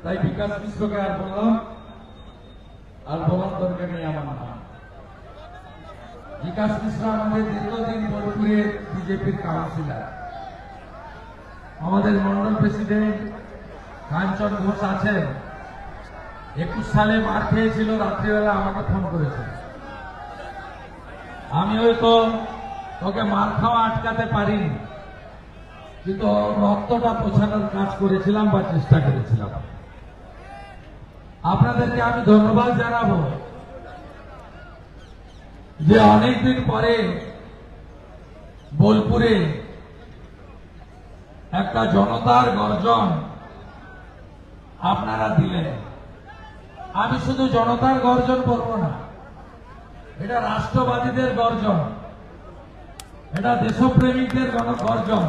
তাই বিকাশ মিশ্রকে আর বললাম আর বলার দরকার নেই আমার নাম। বিকাশ মিশ্র আমাদের দীর্ঘদিন বোলপুরের বিজেপির কাউন্সিলর, আমাদের মন্ডল প্রেসিডেন্ট কাঞ্চন ঘোষ আছেন। 21 সালে মার খেয়েছিল, রাত্রিবেলা আমাকে ফোন করেছিল। আমি হয়তো তোকে মার খাওয়া আটকাতে পারিনি, কিন্তু রক্তটা পোছানোর কাজ করেছিলাম বা চেষ্টা করেছিলাম। আপনাদেরকে আমি ধন্যবাদ জানাবো যে অনেকদিন পরে বোলপুরে একটা জনতার গর্জন আপনারা দিলেন। আমি শুধু জনতার গর্জন করব না, এটা রাষ্ট্রবাদীদের গর্জন, এটা দেশপ্রেমিকদের গর্জন,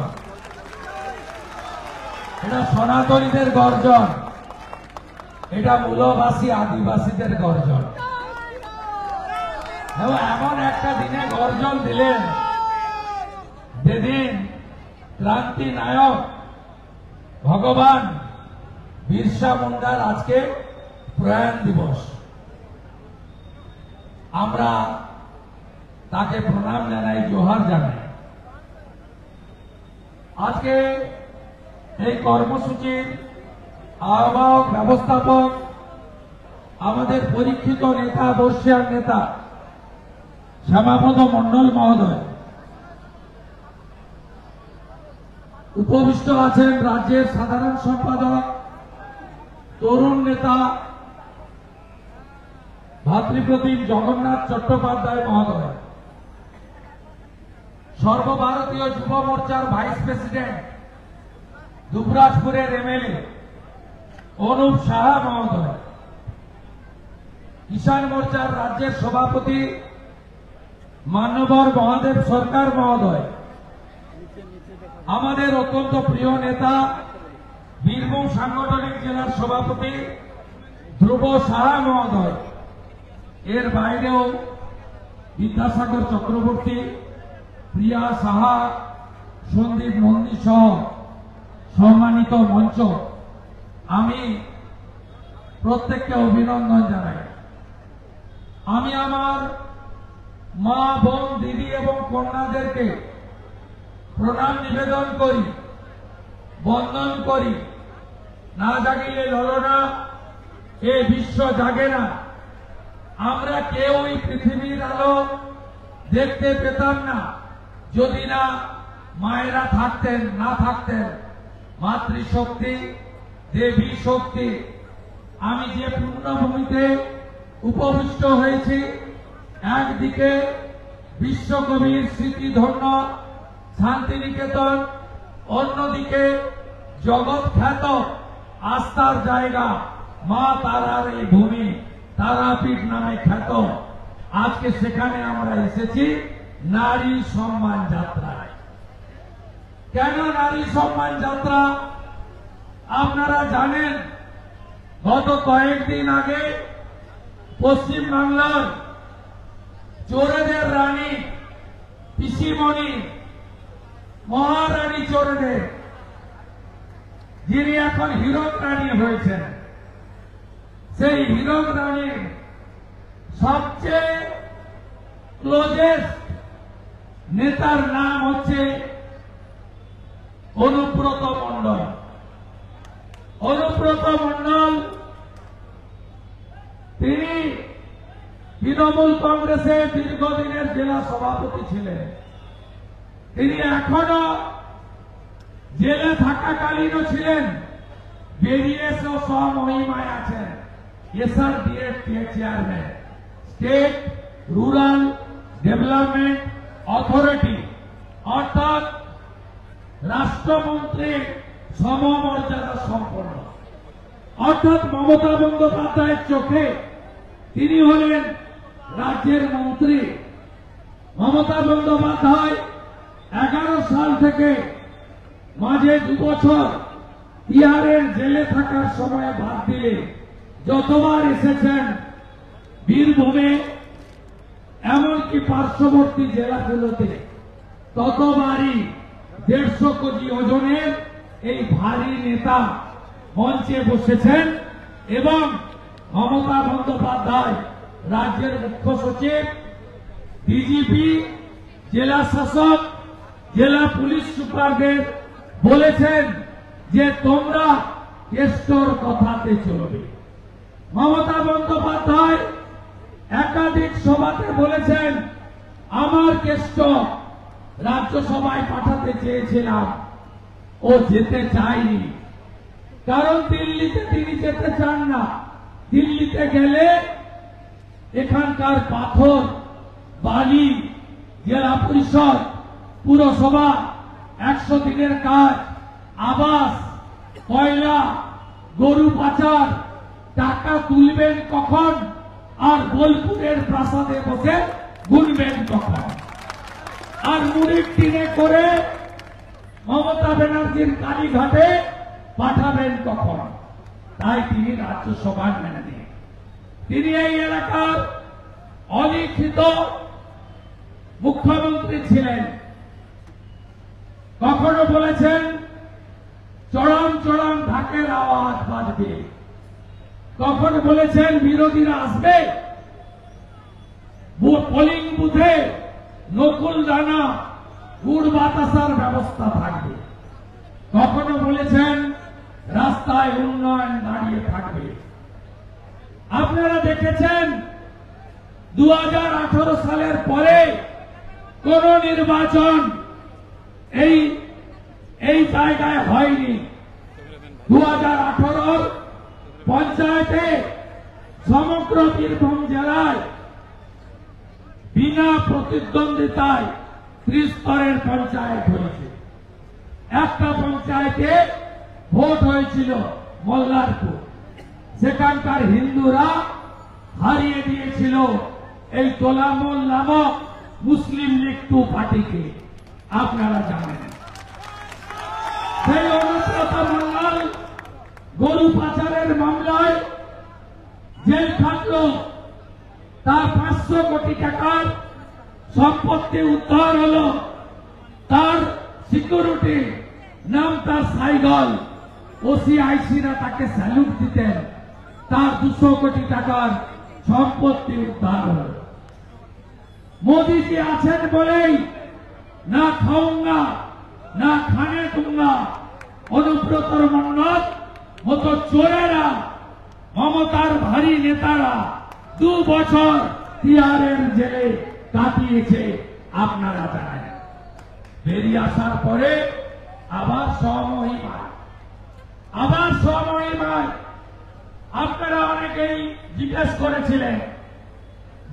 এটা সনাতনীদের গর্জন, এটা মূলবাসী আদিবাসীদের গর্জন। এবং এমন একটা দিনে গর্জন দিলেন যেদিন ক্রান্তি নায়ক ভগবান বিরসা মুন্ডার আজকে প্রয়াণ দিবস। আমরা তাকে প্রণাম জানাই, জোহার জানাই। আজকে এই কর্মসূচির আহ্বায়ক ব্যবস্থাপক আমাদের পরীক্ষিত নেতা, বর্ষিয়ার নেতা শ্যামাপদ মন্ডল মহোদয়, উপবিষ্ট আছেন রাজ্যের সাধারণ সম্পাদক তরুণ নেতা ভাতৃপ্রতিম জগন্নাথ চট্টোপাধ্যায় মহোদয়, সর্বভারতীয় যুব মোর্চার ভাইস প্রেসিডেন্ট দুবরাজপুরের এমএলএ অনুপ সাহা মহোদয়, কিষাণ মোর্চার রাজ্যের সভাপতি মান্যবর মহাদেব সরকার মহোদয়, আমাদের অত্যন্ত প্রিয় নেতা বীরভূম সাংগঠনিক জেলার সভাপতি ধ্রুব সাহা মহোদয়, এর বাইরেও বিদ্যাসাগর চক্রবর্তী, প্রিয়া সাহা, সন্দীপ নন্দী সহ সম্মানিত মঞ্চ, আমি প্রত্যেককে অভিনন্দন জানাই। আমি আমার মা, বোন, দিদি এবং কন্যাদেরকে প্রণাম নিবেদন করি, বন্দন করি। না জাগিলে ললনা, এ বিশ্ব জাগে না। আমরা কেউই পৃথিবীর আলো দেখতে পেতাম না যদি না মায়েরা থাকতেন, না থাকতেন মাতৃশক্তি, দেবী শক্তি। আমি যে পূর্ণভূমিতে উপবিষ্ট হয়েছি, একদিকে বিশ্বকবির স্মৃতিধন্য শান্তিনিকেতন, অন্যদিকে জগৎ খ্যাত আস্থার জায়গা মা তারার এই ভূমি, তারাপীঠ নামে খ্যাত। আজকে সেখানে আমরা এসেছি নারী সম্মান যাত্রায়। কেন নারী সম্মান যাত্রা? আপনারা জানেন, গত কয়েকদিন আগে পশ্চিমবাংলার চোরেদের রানী পিসিমণি, মহারানী চোরেদের, যিনি এখন হীরক রানী হয়েছেন, সেই হীরক রানীর সবচেয়ে ক্লোজেস্ট নেতার নাম হচ্ছে অনুব্রত মণ্ডল। অনুব্রত মণ্ডল তিনি তৃণমূল কংগ্রেসের দীর্ঘদিনের জেলা সভাপতি ছিলেন। তিনি এখনো জেলে থাকাকালীনও ছিলেন, বেরিয়ে এসেও স্বমহিমায় আছেন এসআরডিএর chairman, state rural development authority, অর্থাৎ রাষ্ট্রমন্ত্রীর সমমর্যাদা সম্পন্ন। অর্থাৎ মমতা বন্দ্যোপাধ্যায়ের চোখে তিনি হলেন রাজ্যের মন্ত্রী। মমতা বন্দ্যোপাধ্যায় 11 সাল থেকে মাঝে 2 বছর তিহারের জেলে থাকার সময় বাদ দিলে যতবার এসেছেন বীরভূমে, এমনকি পার্শ্ববর্তী জেলাগুলোতে, ততবারই 150 কেজি ওজনের এই ভারী নেতা মঞ্চে বসেছেন এবং মমতা বন্দ্যোপাধ্যায় রাজ্যের মুখ্য সচিব, ডিজিপি, জেলা শাসক, জেলা পুলিশ সুপারদের বলেছেন যে তোমরা কেষ্টর কথাতে চলবে। মমতা বন্দ্যোপাধ্যায় একাধিক সভাতে বলেছেন আমার কেষ্ট রাজ্যসভায় পাঠাতে চেয়েছিলাম, ও যেতে চায়নি, কারণ দিল্লিতে তিনি যেতে চান না। দিল্লিতে গেলে এখানকার পাথর, বালি, জেলা পরিষদ, পুরসভা, 100 দিনের কাজ, আবাস, কয়লা, গরু পাচার, টাকা তুলবেন কখন আর বোলপুরের প্রাসাদে বসে গুনবেন কখন, আর মুড়ির টিনে করে মমতা ব্যানার্জির কালীঘাটে পাঠাবেন কখন। তাই তিনি রাজ্যসভার মেনে নেন। তিনি এই এলাকার অলিখিত মুখ্যমন্ত্রী ছিলেন। কখনো বলেছেন চরম চরম ঢাকের আওয়াজ বাজবে, কখনো বলেছেন বিরোধীরা আসবে, পোলিং বুথে নকুল দানা, গুড় বাতাসার ব্যবস্থা থাকবে, কখনো বলেছেন রাস্তায় উন্নয়ন দাঁড়িয়ে থাকবে। আপনারা দেখেছেন 2018 সালের পরে কোন নির্বাচন এই জায়গায় হয়নি। 2018 পঞ্চায়েতে সমগ্র বীরভূম জেলায় বিনা প্রতিদ্বন্দ্বিতায় 30 স্তরের পঞ্চায়েত হয়েছে। একটা পঞ্চায়েতে ভোট হয়েছিল মল্লারপুর, সেখানকার হিন্দুরা হারিয়ে দিয়েছিল এই তোলামল নামক মুসলিম লীগ 2 পার্টিকে, আপনারা জানেন। সেই অনুব্রত মন্ডল গরু পাচারের মামলায় জেল খাটল, তার 500 কোটি টাকার সম্পত্তি উদ্ধার হল, তার সিকিউরিটি নাম তার সাইগল, ওসিআইসিরা তাকে স্যালুট দিতেন, তার 200 কোটি টাকার সম্পত্তি উদ্ধার হল। মোদীজি আছেন বলেই না খাউঙ্গা না খানে দুঙ্গা অনুব্রত মন্ডল মতো চোরেরা, মমতার ভারী নেতারা 2 বছর তিহারের জেলে কাটিয়েছে, আপনারা জানেন। বেরিয়ে আসার পরে আবার স্বমহিমায় আপনারা অনেকেই জিজ্ঞেস করেছিলেন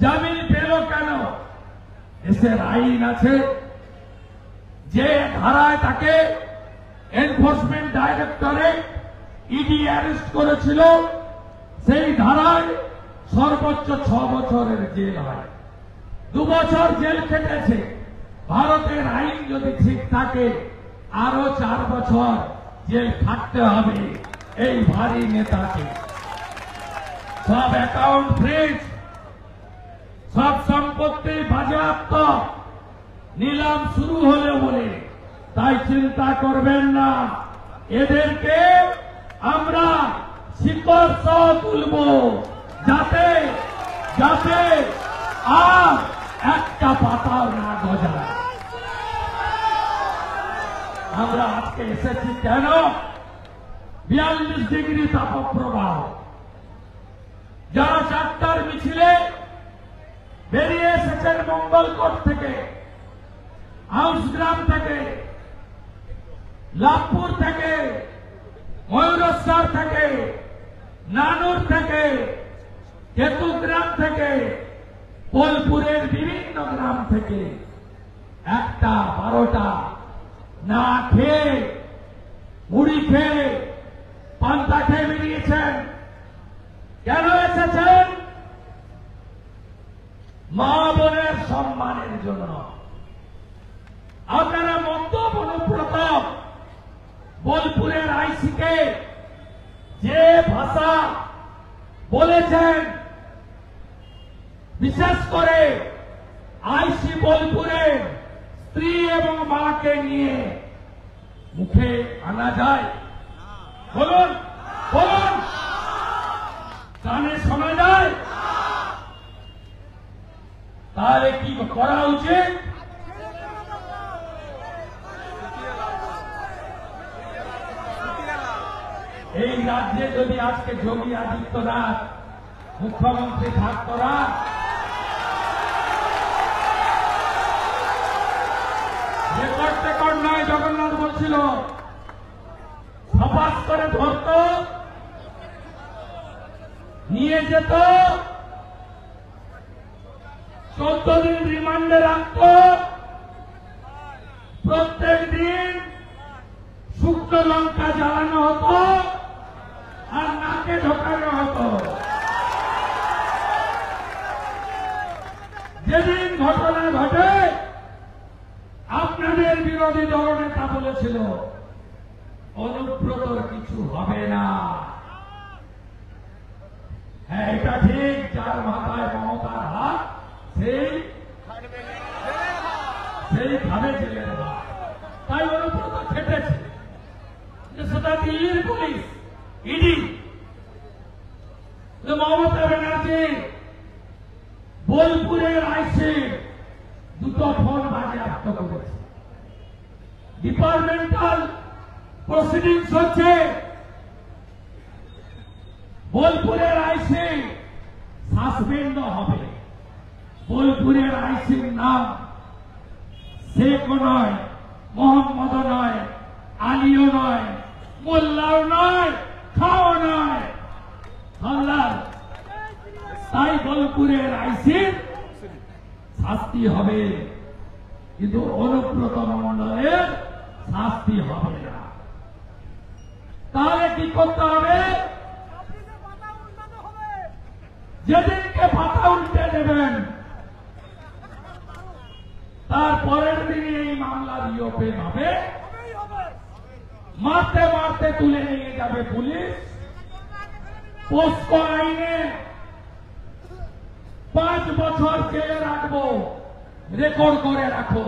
জামিন পেল কেন। দেশের আইন আছে, যে ধারায় তাকে এনফোর্সমেন্ট ডাইরেক্টরেট ইডি অ্যারেস্ট করেছিল, সেই ধারায় সর্বোচ্চ 6 বছরের জেল হয়। 2 বছর জেল কেটেছে। ভারতের আইন যদি ঠিক থাকে আরো 4 বছর জেল খাটতে হবে এই ভারী নেতাকে। সব অ্যাকাউন্ট ফ্রিজ, সব সম্পত্তি বাজেয়াপ্ত, নিলাম শুরু হলে বলে, তাই চিন্তা করবেন না, এদেরকে আমরা শিকড় সহ তুলব, যাতে যাতে আর একটা পাতাও না গজায়। আমরা আজকে এসেছি কেন? 42 ডিগ্রি তাপপ্রবাহ। যারা 4টার মিছিলে বেরিয়ে এসেছেন মঙ্গলকোট থেকে, হাউসগ্রাম থেকে, লাভপুর থেকে, ময়ূরেশ্বর থেকে, নানুর থেকে, কেতুগ্রাম থেকে, বোলপুরের বিভিন্ন গ্রাম থেকে 1টা 12টা না খেয়ে, মুড়ি খেয়ে, পান্তা খেয়ে বেরিয়েছেন। কেন এসেছেন? মা বোনের সম্মানের জন্য। আপনারা মন্তব্য অনুব্রত বোলপুরের আইসিকে যে ভাষা বলেছেন, বিশেষ করে আইসি বোলপুরের স্ত্রী এবং মাকে নিয়ে মুখে আনা যায়? বলুন, এই রাজ্যে যদি আজকে যোগী আদিত্যনাথ মুখ্যমন্ত্রী থাকত না, রেকর্ড নয়, জগন্নাথ বলছিল, সপাস করে ধরত, নিয়ে যেত, 14 দিন রিমান্ডে রাখত, প্রত্যেক দিন শুকনো লঙ্কা জ্বালানো হতো আর নাকে ঢোকানো হতো। যেদিন ঘটনা ঘটে আপনাদের বিরোধী দলনেতা বলেছিল অনুব্রতর কিছু হবে না। হ্যাঁ, এটা ঠিক, যার মাথায় মমতার হাত সেই খাবে জেলের ভাত। তাই অনুব্রত খেটেছে যে সেটা দিল্লির পুলিশ, ইডি, মমতা ব্যানার্জি বোলপুরের আইসি দুটো ফোন বাজেয়াপ্ত করেছে। ডিপার্টমেন্টাল প্রসিডিংস হচ্ছে, বোলপুরের আইসি সাসপেন্ড হবে। বোলপুরের আইসির নাম শেখও নয়, মোহাম্মদ নয়, আলীও নয়, মোল্লাও নয়, খাও নয়, হাল্লার। তাই বোলপুরের আইসির শাস্তি হবে, কিন্তু অনুব্রত মণ্ডলের শাস্তি হবে না। তাহলে কি করতে হবে? যেদিনকে পাতা উল্টে দেবেন তার পরের দিনই এই মামলা রিওপেন হবে, মারতে মারতে তুলে নিয়ে যাবে পুলিশ। পোস্কো আইনে 5 বছর জেলে রাখবো, রেকর্ড করে রাখো।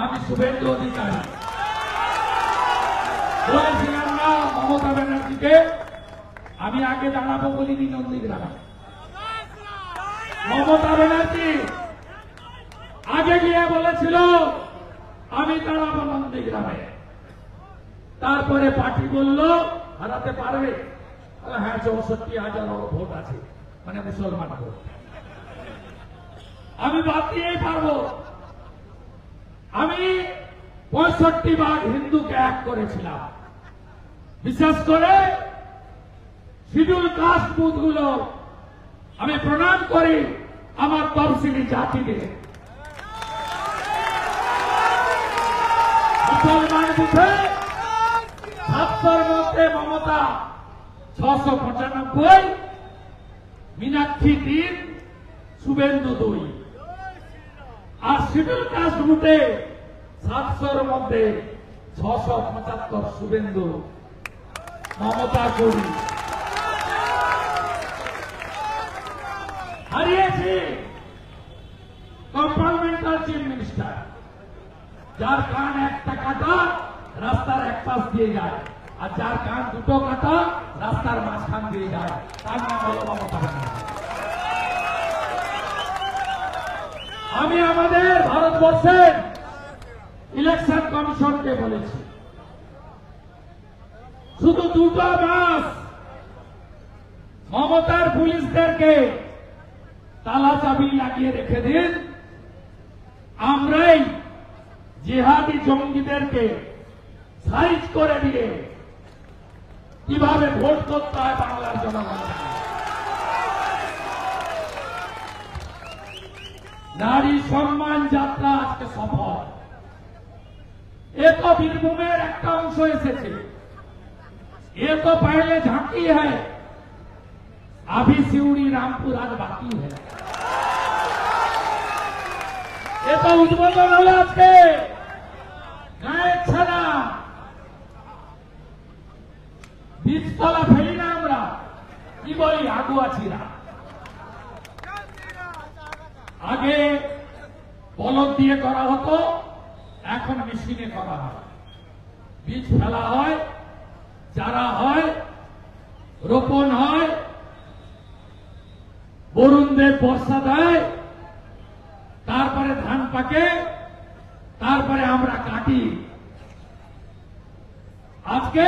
আমি শুভেন্দু অধিকারী বলেছিলাম না মমতা ব্যানার্জিকে, আমি আগে দাঁড়াবো বলিনি নন্দীগ্রামে। মমতা ব্যানার্জি আগে গিয়ে বলেছিল আমি দাঁড়াবো নন্দীগ্রামে। তারপরে পার্টি বলল হারাতে পারবে। হ্যাঁ, 64,000 ভোট আছে, মানে মুসলমান ভোট, আমি বাদ দিয়েই পারবো। আমি 65 বার হিন্দুকে এক করেছিলাম, বিশেষ করে শিডিউল কাস্ট বুথগুলো আমি প্রণাম করি আমার তফসিলি জাতিকে। মুসলমান বুথে 700-র মধ্যে মমতা 695, মীনাক্ষী 3, শুভেন্দু 2। আর শিডিউল কাস্ট বুথে 700-র মধ্যে 675 শুভেন্দু, মমতা 2। হারিয়েছি কম্পার্টমেন্টাল চিফ মিনিস্টার, যার কান একটা কাটা রাস্তার এক পাশ দিয়ে যায়, আর যার কান দুটো কাটা রাস্তার মাঝখান দিয়ে যায়, তার নাম হল মমতা ব্যানার্জি। আমি আমাদের ভারতবর্ষের ইলেকশন কমিশনকে বলেছি, শুধু 2 মাস মমতার পুলিশদেরকে তালা চাবি লাগিয়ে রেখে দিন, আমরাই জিহাদি জঙ্গিদেরকে সাইজ করে দিয়ে কিভাবে ভোট করতে হয় বাংলার জনগণ। নারী সম্মান যাত্রা আজকে সফল। এ তো বীরভূমের একটা অংশ এসেছে, এ তো পহলে ঝাঁকি হ্যায়, अभी सिउड़ी रामपुर आज बाकी है। ये तो उद्বোधन হলো আজকে গায়ের ছাড়া বীজতলা ফেলি না আমরা, কি বলি আগুয়াছিরা। আগে বলদ দিয়ে করা হতো, এখন মেশিনে করা হয়। বীজ ফেলা হয়, চারা হয়, রোপণ হয়, বরুণ দেব বর্ষা দেয়, তারপরে ধান পাকে, তারপরে আমরা কাটি। আজকে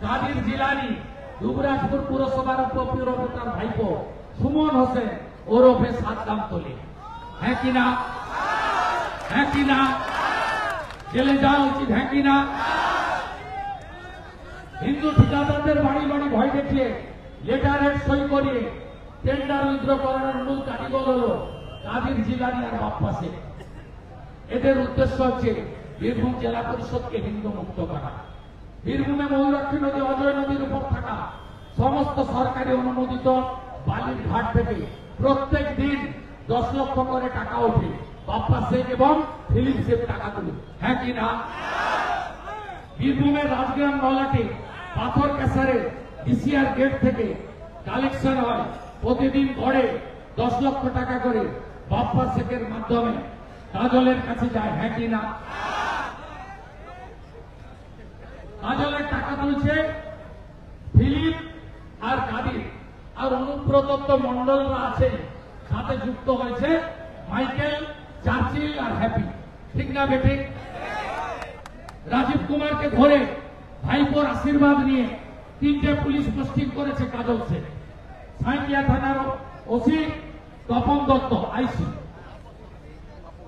কাদির জিলানি, দুবরাজপুর পুরসভার উপপুরপ্রধান ভাইপো সুমন হোসেন ওরফে সাদ্দাম তলি। হ্যাঁ কিনা? হ্যাঁ কিনা? জেলে যাওয়া উচিত, হ্যাঁ কিনা? হিন্দু ঠিকাদারদের বাড়ি বাড়ি ভয় দেখিয়ে লেটারের সই করিয়ে টেন্ডার উইথড্র করানোর মূল কারিগর হল কাদির জিলানি আর বাপ্পা শেখ। এদের উদ্দেশ্য হচ্ছে বীরভূম জেলা পরিষদকে হিন্দু মুক্ত করা। বীরভূমে ময়ূরাক্ষী নদী, অজয় নদীর উপর থাকা সমস্ত সরকারি অনুমোদিত বালির ঘাট থেকে প্রত্যেক দিন 10 লক্ষ করে টাকা ওঠে। বাপ্পা শেখ এবং ফিলিপসের টাকা তুলে। হ্যাঁ কিনা? বীরভূমের রাজগ্রাম নলাটি পাথর ক্যাসারে ডিসিআর গেট থেকে কালেকশন হয়, প্রতিদিন গড়ে 10 লক্ষ টাকা করে বাপ্পা শেখের মাধ্যমে কাজলের কাছে যায়। হ্যাঁ কিনা? কাজলের টাকা তুলছে ফিলিপ আর কাদির, আর অনুব্রত মন্ডলরা আছে, সাথে যুক্ত হয়েছে মাইকেল, চার্চিল আর হ্যাপি। ঠিক না বেঠিক? রাজীব কুমারকে ধরে ভাইপোর আশীর্বাদ নিয়ে 3টে পুলিশ পোস্টিং করেছে কাজল শেখ। সাঁইকিয়া থানার ওসি তপন দত্ত আইসি,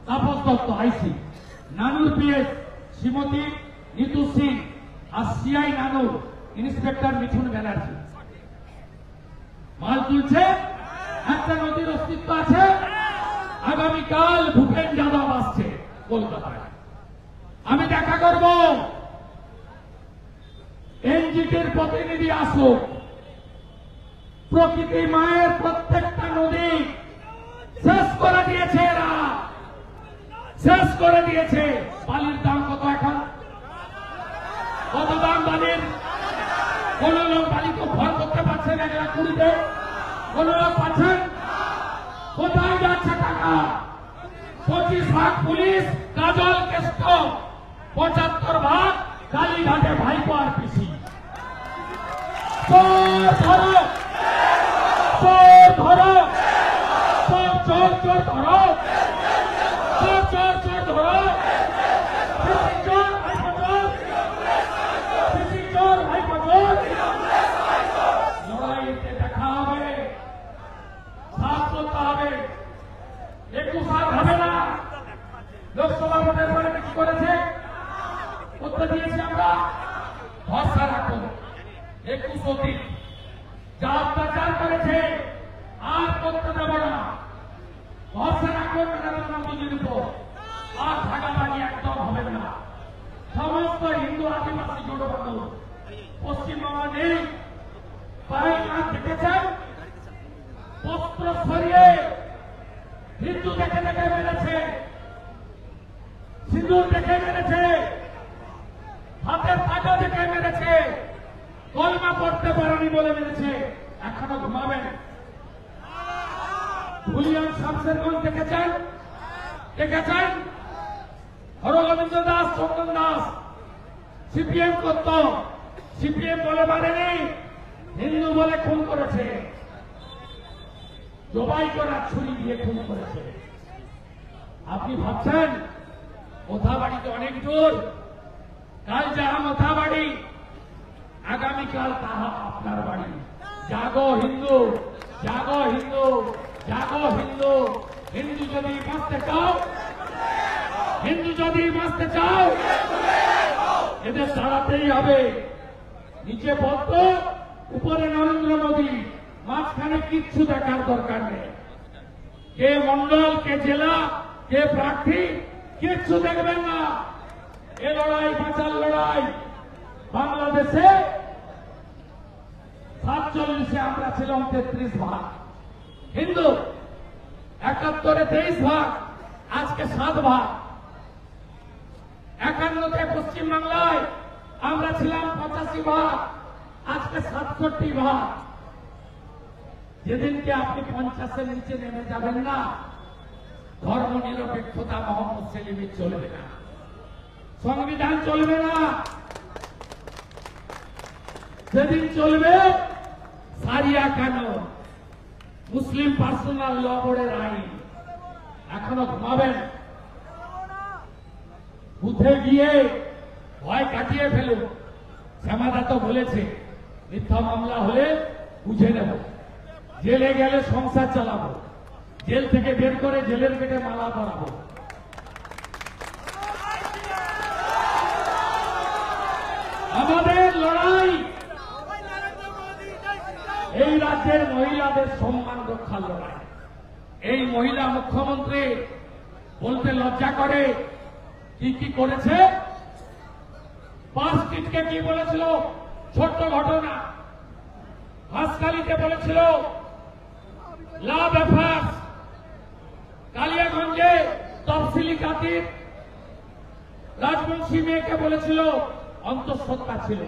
তাপস দত্ত আইসি, নানুর পিএস শ্রীমতী নিতু সিং আর সিআই নানুর ইন্সপেক্টর মিঠুন ব্যানার্জি। মাল তুলছে, একটা নদীর অস্তিত্ব আছে। আগামীকাল ভূপেন যাদব আসছে কলকাতায়, আমি দেখা করব। এনজিটির প্রতিনিধি আসুক। প্রকৃতি মায়ের প্রত্যেকটা নদী শেষ করে দিয়েছে, এরা শেষ করে দিয়েছে। বালির দাম কত এখন? কত দাম বালির? কোন লোক বালি তো ভর করতে পারছেন 1,20,000-তে? কোন লোক পাচ্ছেন? কোথায় যাচ্ছে টাকা? 25 ভাগ পুলিশ কাজল কেষ্ট, 75 ভাগ কালীঘাটে ভাইপো আর পিসি। চোর ধরো, চোর ধরো, চোর চোর চোর ধরো, চোর চোর চোর ধরো, পিসি চোর ভাইপো চোর, পিসি চোর ভাইপো চোর। লড়াইতে দেখা হবে, সাথ করতে হবে। 21 আর হবে না। লোকসভা ভোটের পরে কি করেছে? করতে দিয়েছি আমরা। ভরসা রাখুন। 21 অতীত যা অত্যাচার করেছে আর করতে দেব না। ভরসা রাখুন নরেন্দ্র মোদীর উপর। আর ভাগাভাগি একদম হবে না। সমস্ত হিন্দু আদিবাসী জোটবদ্ধ পশ্চিমবঙ্গ নেই। পাহাড় দেখেছেন, বস্ত্র সরিয়ে হিন্দু দেখে দেখে মেরেছে, সিঁদুর দেখে মেরেছে, হাতের টাকা দেখে মেরেছে, কলমা পড়তে পারেনি বলে মেরেছে। এখনো ঘুমাবেন? ধুলিয়ান শামশেরগঞ্জ দেখেছেন? দেখেছেন? হরগোবিন্দ দাস, চন্দন দাস সিপিএম করত, সিপিএম বলে মারেনি, হিন্দু বলে খুন করেছে। জবাই করা ছুরি দিয়ে খুন করেছে। আপনি ভাবছেন মোথাবাড়িতে অনেক দূর? কাল যাহা মোথাবাড়ি, আগামীকাল তাহা আপনার বাড়ি। জাগো হিন্দু, জাগো হিন্দু, জাগো হিন্দু। হিন্দু যদি বাঁচতে চাও, হিন্দু যদি বাঁচতে চাও, এদের দাঁড়াতেই হবে। নিচে বদ্ধ, উপরে নরেন্দ্র মোদী, মাঝখানে কিচ্ছু দেখার দরকার নেই। কে মন্ডল, কে জেলা, কে প্রার্থী, কিচ্ছু দেখবেন না। এ লড়াই বাঁচার লড়াই। বাংলাদেশে 47-এ আমরা ছিলাম 33 ভাগ হিন্দু, 71-এ 23 ভাগ, আজকে 7 ভাগ। 51-তে পশ্চিমবাংলায় আমরা ছিলাম 85 ভাগ, আজকে 67 ভাগ। যেদিনকে আপনি 50-এর নিচে নেমে যাবেন না, ধর্ম নিরপেক্ষতা মোহাম্মদ সেলিমের চলবে না, সংবিধান চলবে না। যেদিন চলবে সারিয়া কানুন, মুসলিম পার্সোনাল ল বোর্ডের আইন। এখনো ঘুমাবেন? বুথে গিয়ে ভয় কাটিয়ে ফেলুন। শ্যামাদা তো বলেছে মিথ্যা মামলা হলে বুঝে নেব, জেলে গেলে সংসার চালাবো, জেল থেকে বের করে জেলের গেটে মালা পরাবো। আমাদের লড়াই এই রাজ্যের মহিলাদের সম্মান রক্ষার লড়াই। এই মহিলা মুখ্যমন্ত্রী বলতে লজ্জা করে কি কি করেছে। পাঁচটিকে কি বলেছিল, ছোট্ট ঘটনা। হাসখালিতে বলেছিল লাভ অ্যাফেয়ার্স, কালিয়াগঞ্জে তফসিলি কাতির রাজবংশী মেয়েকে বলেছিল অন্তঃসত্ত্বা ছিল।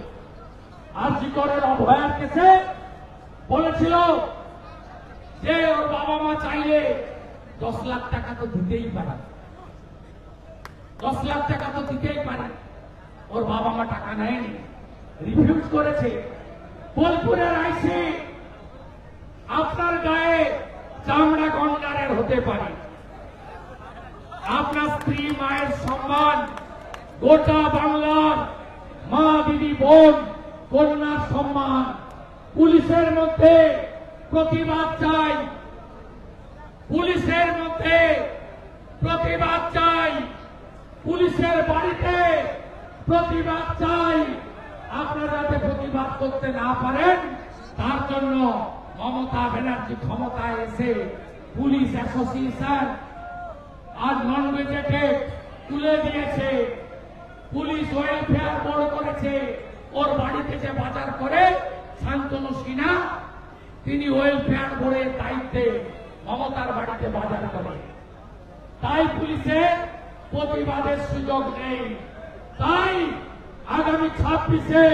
আরজি করের অভয়ার কেসে বলেছিল যে ওর বাবা মা চাইলে 10 লাখ টাকা তো দিতেই পারে, 10 লাখ টাকা তো দিতেই পারে। ওর বাবা মা টাকা নেয়নি, রিফিউজ করেছে। বোলপুরের আইসি আপনার গায়ে চামড়া গন্ডারের হতে পারে, আপনার স্ত্রী মায়ের সম্মান, গোটা বাংলার মা দিদি বোন কন্যার সম্মান। পুলিশের মধ্যে প্রতিবাদ চাই, পুলিশের মধ্যে প্রতিবাদ চাই, পুলিশের বাড়িতে প্রতিবাদ চাই। আপনারা যাতে প্রতিবাদ করতে না পারেন তার জন্য মমতা ব্যানার্জি ক্ষমতায় এসে পুলিশ অ্যাসোসিয়েশন আর নন গেজেটেড তুলে দিয়েছে। পুলিশ ওয়েলফেয়ার বোর্ড করেছে। ওর বাড়িতে যে বাজার করে শান্তনু সিনহা, তিনি ওয়েলফেয়ার বোর্ডের দায়িত্বে মমতার বাড়িতে বাজার করে। তাই পুলিশের প্রতিবাদের সুযোগ নেই। তাই আগামী 26-এ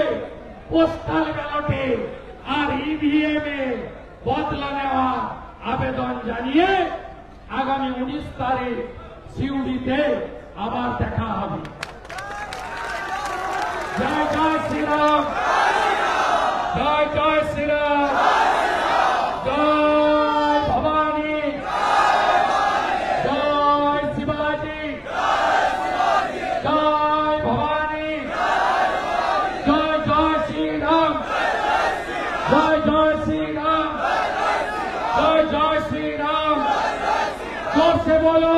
পোস্টাল ব্যালটে আর ইভিএম এ বদলা নেওয়া আবেদন জানিয়ে আগামী 19 তারিখ সিউড়িতে আবার দেখা হবে। জয় জয় শ্রীরাম, জয় জয় শ্রীরাম, জয় ভবানী, জয় শিবাজি, জয় ভবানী, জয় জয় শ্রীরাম, জয় জয় শ্রীরাম, জয় জয় শ্রীরাম। जोर से बोलो,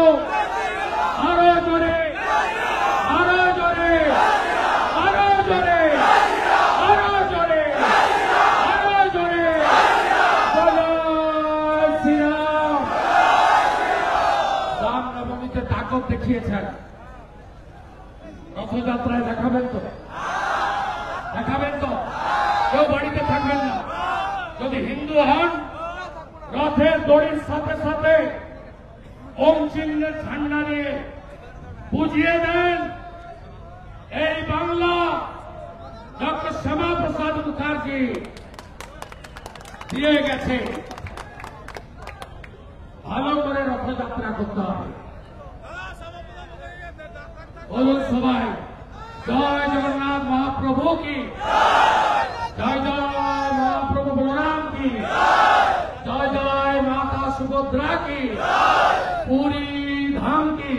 আরো জোরে, আরো জোরে, আরো জোরে, আরো জোরে, আরো জোরে। জয় শ্রীরাম। রামনবমীতে তাকত দেখিয়েছেন, রথযাত্রায় দেখাবেন তো? দেখাবেন তো? কেউ বাড়িতে থাকবেন না। যদি হিন্দু হন রথের দড়ির সাথে সাথে ওম চিহ্নের ঝান্ডা নিয়ে বুঝিয়ে দেন এই বাংলা ডক্টর শ্যামাপ্রসাদ মুখার্জি দিয়ে গেছে। ভালো করে রথযাত্রা করতে হবে। বলুন সবাই, জয় জগন্নাথ মহাপ্রভু কি, জয় জয় মহাপ্রভু বলরাম কি, জয় জয় মাতা সুভদ্রা কি, পুরী ধাম কি,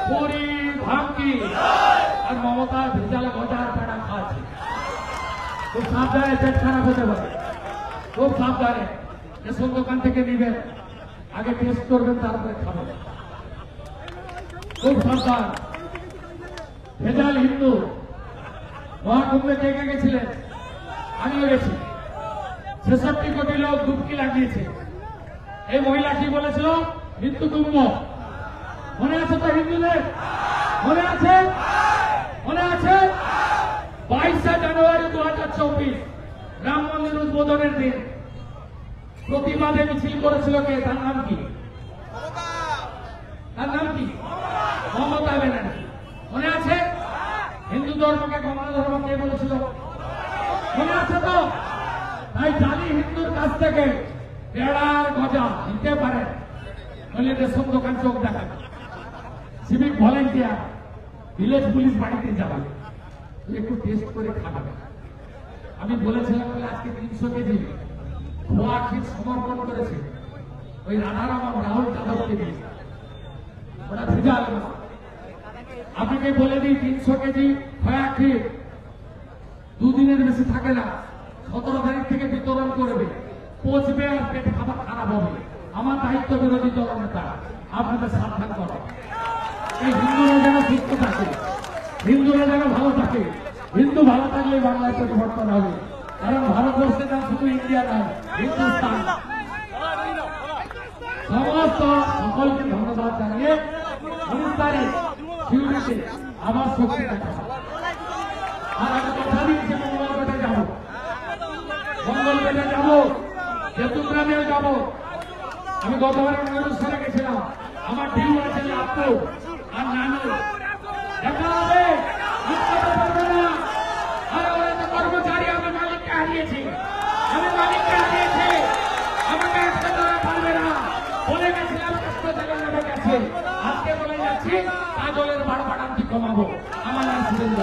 পুরী ধাম কি। আর মমতা ভেজাল গজার পেড়া খাচ্ছে। খুব সাবধানে, পেট খারাপ হতে পারে, খুব সাবধানে। রেশন দোকান থেকে নিবেন, আগে টেস্ট করবেন তারপরে খাবেন। খুব সাবধান। ভেজাল হিন্দু। মহাকুম্ভে কে কে গেছিলেন? আমিও গেছি। 66 কোটি লোক ডুবকি লাগিয়েছে। এই মহিলা কি বলেছিল? হিন্দু কুম্ভ। মনে আছে তো হিন্দুদের? মনে আছে? মনে আছে? 22 জানুয়ারি 2024 রাম মন্দির উদ্বোধনের দিন প্রতিবাদে মিছিল করেছিল কে? তার নাম কি? তার নাম কি? মমতা ব্যানার্জি। মনে আছে? হিন্দু ধর্মকে কমলা ধর্ম কে বলেছিল? মনে আছে তো? তাই জানি হিন্দুর কাছ থেকে পেড়ার গজা নিতে পারে, বলে রেশন দোকান চোখ দেখাবে। সিভিক ভলেন্টিয়ার, ভিলেজ পুলিশ বাড়িতে যাবে, একটু টেস্ট করে খাবে। আমি বলেছিলাম বলে আজকে 300 কেজি খোয়া ক্ষীর সমর্পণ করেছে ওই রাধারাম রাহুল যাদবকে দিয়ে। ওরা ভেজাল না। আপনাকে বলে দিই 300 কেজি খোয়া ক্ষীর দুদিনের বেশি থাকে না, 17 তারিখ থেকে বিতরণ করবে, পচবে আর পেট খাবার খারাপ হবে। আমার দায়িত্ব বিরোধী দলনেতা, আপনাদের সাবধান করো। এই হিন্দুরা যেন সুস্থ থাকে, হিন্দুরা যেন ভালো থাকে। হিন্দু ভালো থাকলে বাংলায় পরিবর্তন হবে। কারণ ভারতবর্ষে না, শুধু ইন্ডিয়া নয়, হিন্দুস্তান। সমস্ত সকলকে ধন্যবাদ জানিয়ে 19 তারিখ শিউরিতে আবার শক্তি দেখা। আর আমি কথা দিয়েছি মঙ্গলবেটে যাব, মঙ্গলবেটে যাব, চট্টগ্রামেও যাব। আমি গতবার অনুষ্ঠানে গেছিলাম, আমার ডিউ আছে আপু আর নানু দেখা হবে। পারবে না, আর ওরা তো কর্মচারী, আমার মালিককে হারিয়েছে, আমি মালিককে হারিয়েছি, আমাকে আজকে তারা পারবে না। বলে গেছিলাম হাসপাতালে নেমে গেছে, আজকে বলে যাচ্ছি কাজলের বাড়বাড়ান্তি কমাবো। আমার নাম সুরেন্দ্র।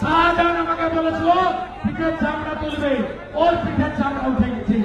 শাহজাহান আমাকে বলেছিল পিঠের চামড়া তুলবে, ওর পিঠের চামড়া উঠে গেছে।